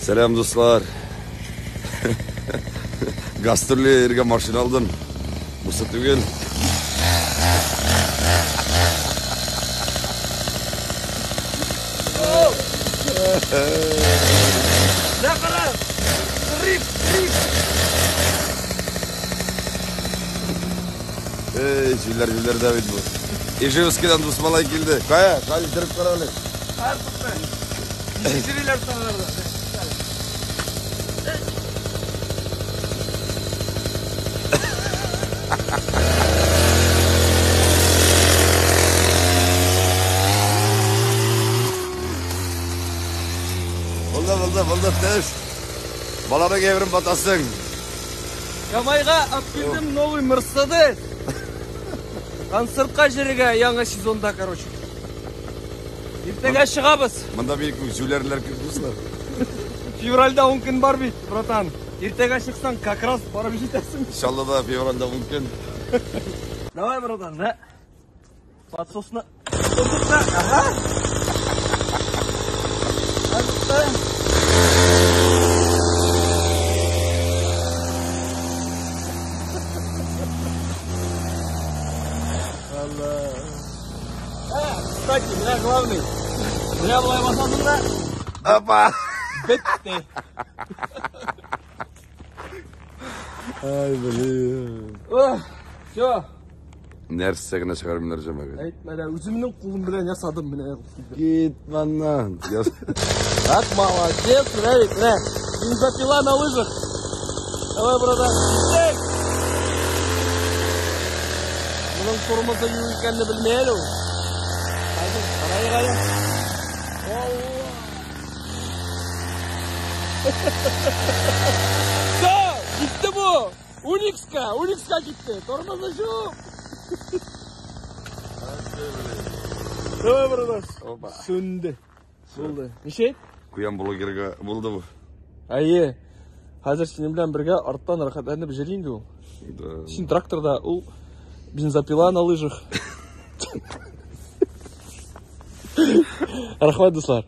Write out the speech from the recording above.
Selam dostlar. Gastrolye erge maşina aldım. Musa tügel. Ne kadar? Rip. Jüller David bu. Ejevski'den Dusmalay geldi. Kaya, kali dirip karalı. Her tutma. İşçiler sanırlar. Oldu tez. Balana gevrim batasın. Ямайға апкелдім новый Мерседес. Концертқа жерге яңа сезонда, короче. Ертеге шығабыз. Мында бейік жүлерлер кірдіңіздер. Февральда 10 күн бар бейт, братан. Ертеге шықсаң, как раз барып жетесің. İnşallah da fevralda mümkün. Давай, братан, да? Подсосна. Ага. Кстати, меня главный. Меня была басадында. Опа! Бетте. Ay блин. Все. Нәрсегіне шығарым нәржемеге. Әйтмәдә, үземнең кулым белән ясадым менә. Git маннан. Так, молодец, Равик, да. Бензопила на лыжах. Давай, братан. Bunun sorması gibi ülkende bilmeyelim. Hadi, parayı kayın. Allah. Gitti bu. Unix'ka gitti. Tornazı şu. Давай, братан. Söndü. Болды. Неше? Kuyan blogerga buldu bu. Айе. Қазір сен белән бергә арттан рәхәтләнеп җыри инде ул. Син тракторда ул бензопила на лыжах. Рәхмәт, дуслар.